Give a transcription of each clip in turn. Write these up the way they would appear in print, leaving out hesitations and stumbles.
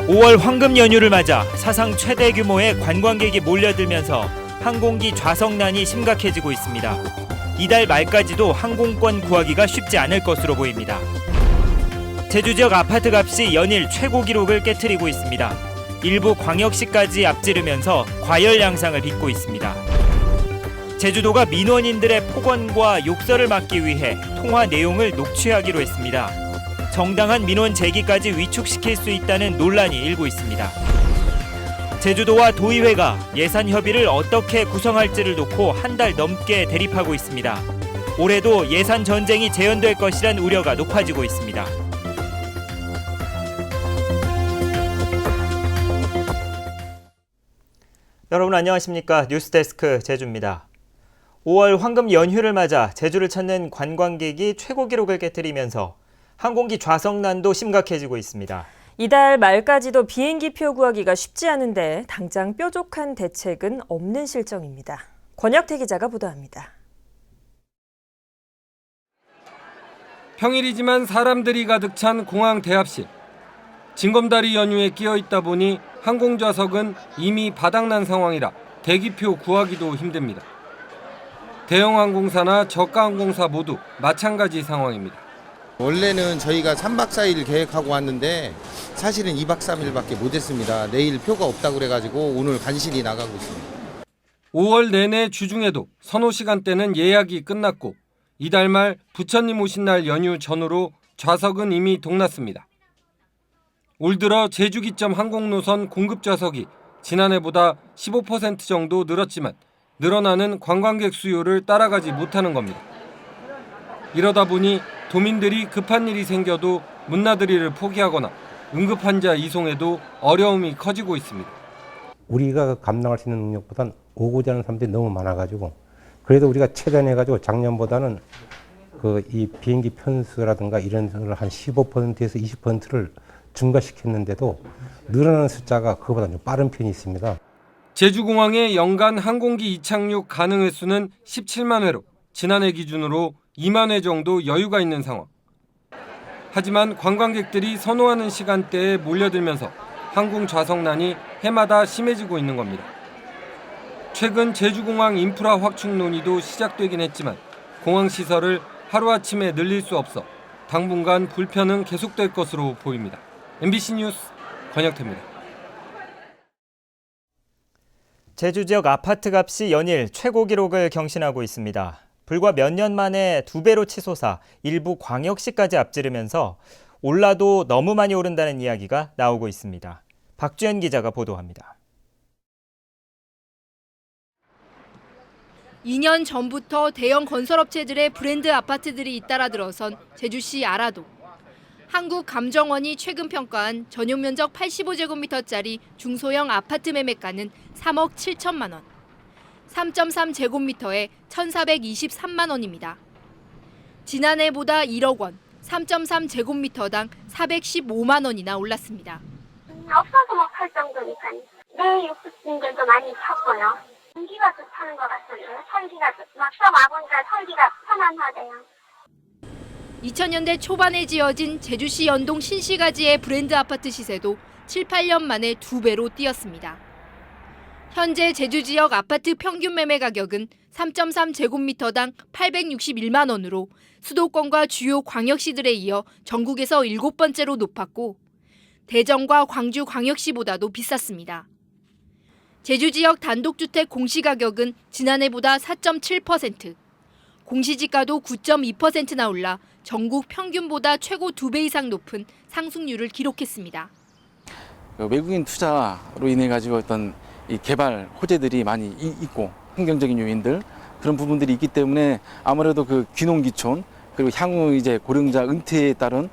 5월 황금 연휴를 맞아 사상 최대 규모의 관광객이 몰려들면서 항공기 좌석난이 심각해지고 있습니다. 이달 말까지도 항공권 구하기가 쉽지 않을 것으로 보입니다. 제주 지역 아파트 값이 연일 최고 기록을 깨트리고 있습니다. 일부 광역시까지 앞지르면서 과열 양상을 빚고 있습니다. 제주도가 민원인들의 폭언과 욕설을 막기 위해 통화 내용을 녹취하기로 했습니다. 정당한 민원 제기까지 위축시킬 수 있다는 논란이 일고 있습니다. 제주도와 도의회가 예산 협의를 어떻게 구성할지를 놓고 한 달 넘게 대립하고 있습니다. 올해도 예산 전쟁이 재현될 것이란 우려가 높아지고 있습니다. 여러분 안녕하십니까? 뉴스데스크 제주입니다. 5월 황금 연휴를 맞아 제주를 찾는 관광객이 최고 기록을 깨트리면서 항공기 좌석난도 심각해지고 있습니다. 이달 말까지도 비행기표 구하기가 쉽지 않은데 당장 뾰족한 대책은 없는 실정입니다. 권혁태 기자가 보도합니다. 평일이지만 사람들이 가득 찬 공항 대합실. 징검다리 연휴에 끼어 있다 보니 항공좌석은 이미 바닥난 상황이라 대기표 구하기도 힘듭니다. 대형 항공사나 저가 항공사 모두 마찬가지 상황입니다. 원래는 저희가 3박 4일 계획하고 왔는데 사실은 2박 3일밖에 못했습니다. 내일 표가 없다고 그래가지고 오늘 간신히 나가고 있습니다. 5월 내내 주중에도 선호 시간대는 예약이 끝났고 이달 말 부처님 오신 날 연휴 전후로 좌석은 이미 동났습니다. 올 들어 제주 기점 항공노선 공급 좌석이 지난해보다 15% 정도 늘었지만 늘어나는 관광객 수요를 따라가지 못하는 겁니다. 이러다 보니 도민들이 급한 일이 생겨도 문나들이를 포기하거나 응급환자 이송에도 어려움이 커지고 있습니다. 우리가 감당할 수 있는 능력보다는 오고자 하는 사람들이 너무 많아가지고 그래도 우리가 최대한해가지고 작년보다는 이 비행기 편수라든가 이런 거를 한 15%에서 20%를 증가시켰는데도 늘어나는 숫자가 그거보다 좀 빠른 편이 있습니다. 제주공항의 연간 항공기 이착륙 가능 횟수는 17만 회로 지난해 기준으로 2만 회 정도 여유가 있는 상황. 하지만 관광객들이 선호하는 시간대에 몰려들면서 항공 좌석난이 해마다 심해지고 있는 겁니다. 최근 제주공항 인프라 확충 논의도 시작되긴 했지만 공항 시설을 하루아침에 늘릴 수 없어 당분간 불편은 계속될 것으로 보입니다. MBC 뉴스 권혁태입니다. 제주 지역 아파트 값이 연일 최고 기록을 경신하고 있습니다. 불과 몇 년 만에 2배로 치솟아 일부 광역시까지 앞지르면서 올라도 너무 많이 오른다는 이야기가 나오고 있습니다. 박주연 기자가 보도합니다. 2년 전부터 대형 건설업체들의 브랜드 아파트들이 잇따라 들어선 제주시 아라도. 한국감정원이 최근 평가한 전용 면적 85제곱미터짜리 중소형 아파트 매매가는 3억 7천만 원. 3.3제곱미터에 1,423만 원입니다. 지난해보다 1억 원, 3.3제곱미터당 415만 원이나 올랐습니다. 없어서 못 팔 정도니까요. 내 육수분들도 많이 탔고요. 공기가 좋다는 것 같은데요. 살기가 막 써와보니까 살기가 편안하대요. 2000년대 초반에 지어진 제주시 연동 신시가지의 브랜드 아파트 시세도 7, 8년 만에 2배로 뛰었습니다. 현재 제주 지역 아파트 평균 매매 가격은 3.3제곱미터당 861만 원으로 수도권과 주요 광역시들에 이어 전국에서 7번째로 높았고 대전과 광주 광역시보다도 비쌌습니다. 제주 지역 단독주택 공시가격은 지난해보다 4.7%, 공시지가도 9.2%나 올라 전국 평균보다 최고 2배 이상 높은 상승률을 기록했습니다. 외국인 투자로 인해 가지고 어떤 이 개발 호재들이 많이 있고 환경적인 요인들 그런 부분들이 있기 때문에 아무래도 그 귀농귀촌 그리고 향후 이제 고령자 은퇴에 따른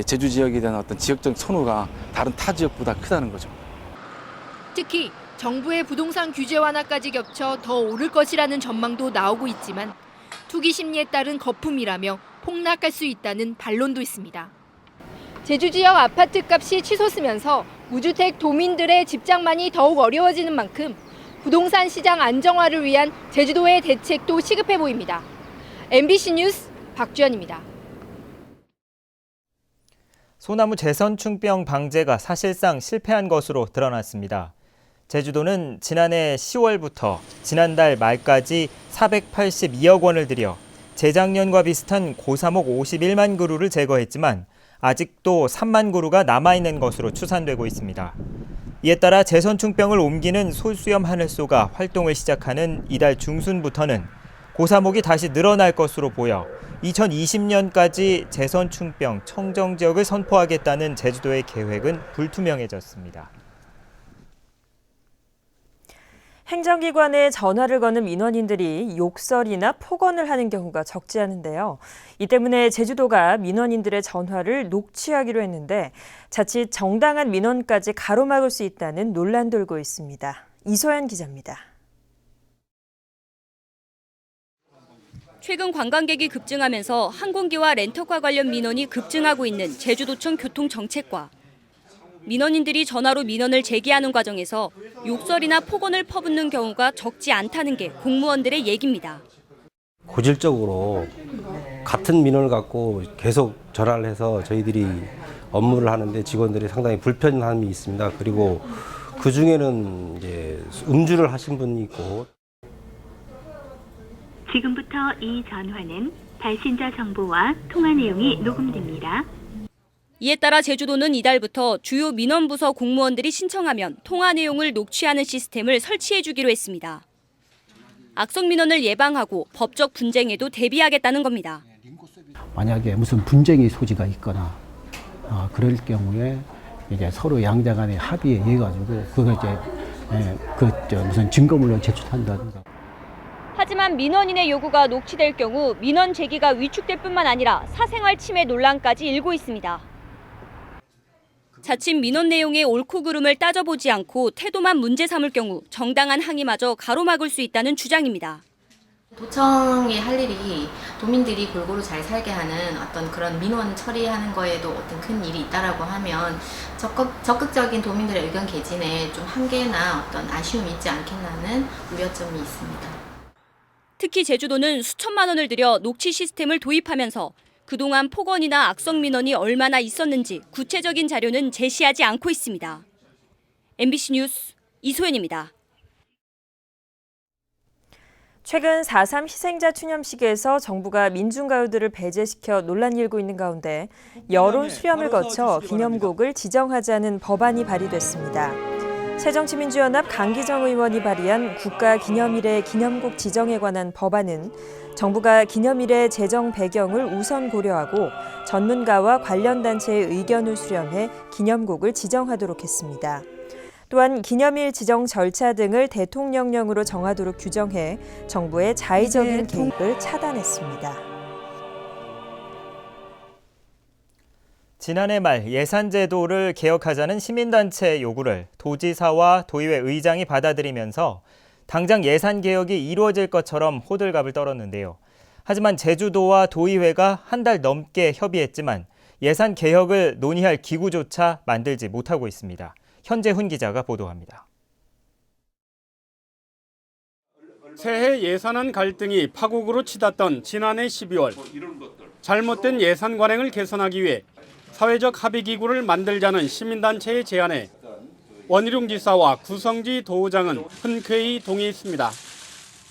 제주 지역에 대한 어떤 지역적 선호가 다른 타 지역보다 크다는 거죠. 특히 정부의 부동산 규제 완화까지 겹쳐 더 오를 것이라는 전망도 나오고 있지만 투기 심리에 따른 거품이라며 폭락할 수 있다는 반론도 있습니다. 제주 지역 아파트 값이 치솟으면서 무주택 도민들의 집장만이 더욱 어려워지는 만큼 부동산 시장 안정화를 위한 제주도의 대책도 시급해 보입니다. MBC 뉴스 박주연입니다. 소나무 재선충병 방제가 사실상 실패한 것으로 드러났습니다. 제주도는 지난해 10월부터 지난달 말까지 482억 원을 들여 재작년과 비슷한 고사목 51만 그루를 제거했지만 아직도 3만 그루가 남아있는 것으로 추산되고 있습니다. 이에 따라 재선충병을 옮기는 소수염 하늘소가 활동을 시작하는 이달 중순부터는 고사목이 다시 늘어날 것으로 보여 2020년까지 재선충병 청정 지역을 선포하겠다는 제주도의 계획은 불투명해졌습니다. 행정기관에 전화를 거는 민원인들이 욕설이나 폭언을 하는 경우가 적지 않은데요. 이 때문에 제주도가 민원인들의 전화를 녹취하기로 했는데 자칫 정당한 민원까지 가로막을 수 있다는 논란 돌고 있습니다. 이소연 기자입니다. 최근 관광객이 급증하면서 항공기와 렌터카 관련 민원이 급증하고 있는 제주도청 교통정책과 민원인들이 전화로 민원을 제기하는 과정에서 욕설이나 폭언을 퍼붓는 경우가 적지 않다는 게 공무원들의 얘기입니다. 고질적으로 같은 민원을 갖고 계속 전화를 해서 저희들이 업무를 하는데 직원들이 상당히 불편함이 있습니다. 그리고 그 중에는 이제 음주를 하신 분이 있고. 지금부터 이 전화는 발신자 정보와 통화 내용이 녹음됩니다. 이에 따라 제주도는 이달부터 주요 민원부서 공무원들이 신청하면 통화 내용을 녹취하는 시스템을 설치해주기로 했습니다. 악성 민원을 예방하고 법적 분쟁에도 대비하겠다는 겁니다. 만약에 무슨 분쟁의 소지가 있거나 그럴 경우에 이제 서로 양자 간의 합의에 의해 가지고 그걸 이제 무슨 증거물로 제출한다든가. 하지만 민원인의 요구가 녹취될 경우 민원 제기가 위축될 뿐만 아니라 사생활 침해 논란까지 일고 있습니다. 자칫 민원 내용의 옳고 그름을 따져보지 않고 태도만 문제 삼을 경우 정당한 항의마저 가로막을 수 있다는 주장입니다. 도청이 할 일이 도민들이 골고루 잘 살게 하는 어떤 그런 민원 처리하는 거에도 어떤 큰 일이 있다라고 하면 적극적인 도민들의 의견 개진에 좀 한계나 어떤 아쉬움이 있지 않겠나는 우려점이 있습니다. 특히 제주도는 수천만 원을 들여 녹취 시스템을 도입하면서 그동안 폭언이나 악성 민원이 얼마나 있었는지 구체적인 자료는 제시하지 않고 있습니다. MBC 뉴스 이소연입니다. 최근 4.3 희생자 추념식에서 정부가 민중가요들을 배제시켜 논란이 일고 있는 가운데 여론 수렴을 거쳐 기념곡을 지정하자는 법안이 발의됐습니다. 새정치민주연합 강기정 의원이 발의한 국가기념일의 기념곡 지정에 관한 법안은 정부가 기념일의 제정 배경을 우선 고려하고 전문가와 관련 단체의 의견을 수렴해 기념곡을 지정하도록 했습니다. 또한 기념일 지정 절차 등을 대통령령으로 정하도록 규정해 정부의 자의적인 개입을 차단했습니다. 지난해 말 예산제도를 개혁하자는 시민단체 요구를 도지사와 도의회 의장이 받아들이면서 당장 예산 개혁이 이루어질 것처럼 호들갑을 떨었는데요. 하지만 제주도와 도의회가 한 달 넘게 협의했지만 예산 개혁을 논의할 기구조차 만들지 못하고 있습니다. 현재훈 기자가 보도합니다. 새해 예산안 갈등이 파국으로 치닫던 지난해 12월 잘못된 예산 관행을 개선하기 위해 사회적 합의기구를 만들자는 시민단체의 제안에 원희룡 지사와 구성지 도의장은 흔쾌히 동의했습니다.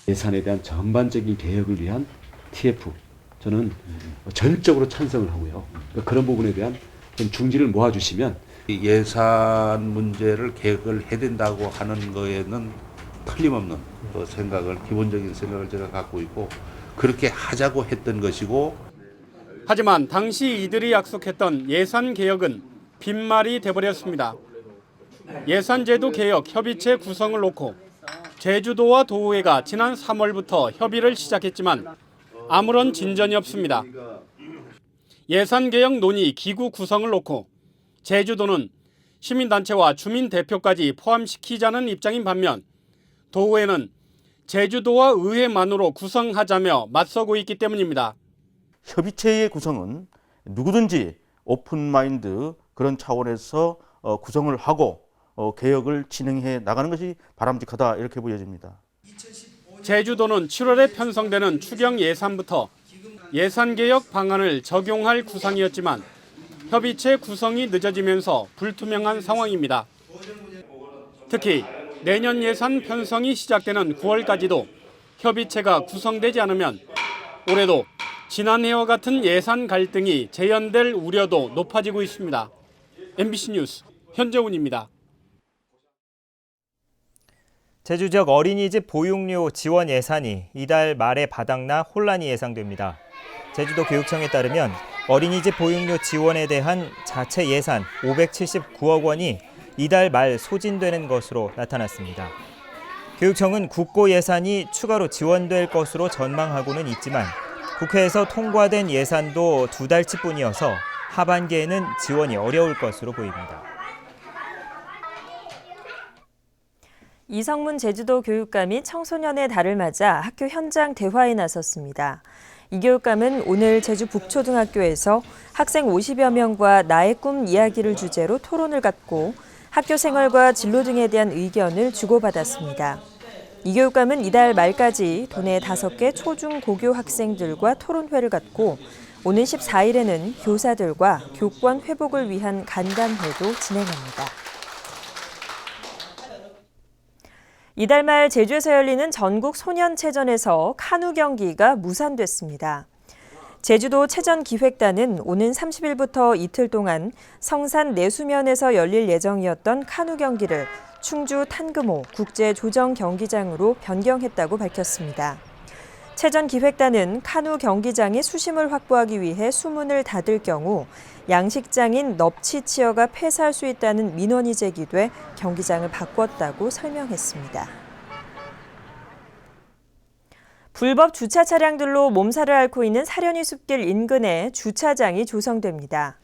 예산에 대한 전반적인 개혁을 위한 TF 저는 전적으로 찬성을 하고요. 그런 부분에 대한 중지를 모아주시면 예산 문제를 개혁을 해야 된다고 하는 거에는 틀림없는 기본적인 생각을 제가 갖고 있고 그렇게 하자고 했던 것이고 하지만 당시 이들이 약속했던 예산 개혁은 빈말이 돼버렸습니다. 예산제도 개혁 협의체 구성을 놓고 제주도와 도의회가 지난 3월부터 협의를 시작했지만 아무런 진전이 없습니다. 예산개혁 논의 기구 구성을 놓고 제주도는 시민단체와 주민대표까지 포함시키자는 입장인 반면 도의회는 제주도와 의회만으로 구성하자며 맞서고 있기 때문입니다. 협의체의 구성은 누구든지 오픈마인드 그런 차원에서 구성을 하고 개혁을 진행해 나가는 것이 바람직하다 이렇게 보여집니다. 제주도는 7월에 편성되는 추경 예산부터 예산개혁 방안을 적용할 구상이었지만 협의체 구성이 늦어지면서 불투명한 상황입니다. 특히 내년 예산 편성이 시작되는 9월까지도 협의체가 구성되지 않으면 올해도 지난해와 같은 예산 갈등이 재현될 우려도 높아지고 있습니다. MBC 뉴스 현재훈입니다. 제주 지역 어린이집 보육료 지원 예산이 이달 말에 바닥나 혼란이 예상됩니다. 제주도 교육청에 따르면 어린이집 보육료 지원에 대한 자체 예산 579억 원이 이달 말 소진되는 것으로 나타났습니다. 교육청은 국고 예산이 추가로 지원될 것으로 전망하고는 있지만 국회에서 통과된 예산도 2달치뿐이어서 하반기에는 지원이 어려울 것으로 보입니다. 이성문 제주도 교육감이 청소년의 달을 맞아 학교 현장 대화에 나섰습니다. 이 교육감은 오늘 제주 북초등학교에서 학생 50여 명과 나의 꿈 이야기를 주제로 토론을 갖고 학교 생활과 진로 등에 대한 의견을 주고받았습니다. 이 교육감은 이달 말까지 도내 5개 초중 고교 학생들과 토론회를 갖고 오는 14일에는 교사들과 교권 회복을 위한 간담회도 진행합니다. 이달 말 제주에서 열리는 전국 소년체전에서 카누 경기가 무산됐습니다. 제주도 체전기획단은 오는 30일부터 이틀 동안 성산 내수면에서 열릴 예정이었던 카누 경기를 충주 탄금호 국제조정경기장으로 변경했다고 밝혔습니다. 체전기획단은 카누 경기장의 수심을 확보하기 위해 수문을 닫을 경우 양식장인 넙치치어가 폐사할 수 있다는 민원이 제기돼 경기장을 바꿨다고 설명했습니다. 불법 주차 차량들로 몸살을 앓고 있는 사려니 숲길 인근에 주차장이 조성됩니다.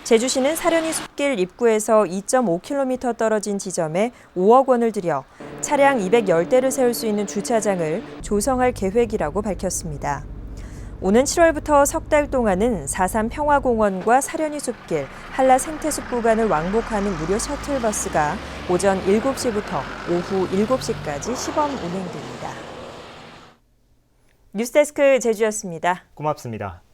제주시는 사려니 숲길 입구에서 2.5km 떨어진 지점에 5억 원을 들여 차량 210대를 세울 수 있는 주차장을 조성할 계획이라고 밝혔습니다. 오는 7월부터 석 달 동안은 4.3 평화공원과 사려니 숲길, 한라 생태숲 구간을 왕복하는 무료 셔틀버스가 오전 7시부터 오후 7시까지 시범 운행됩니다. 뉴스데스크 제주였습니다. 고맙습니다.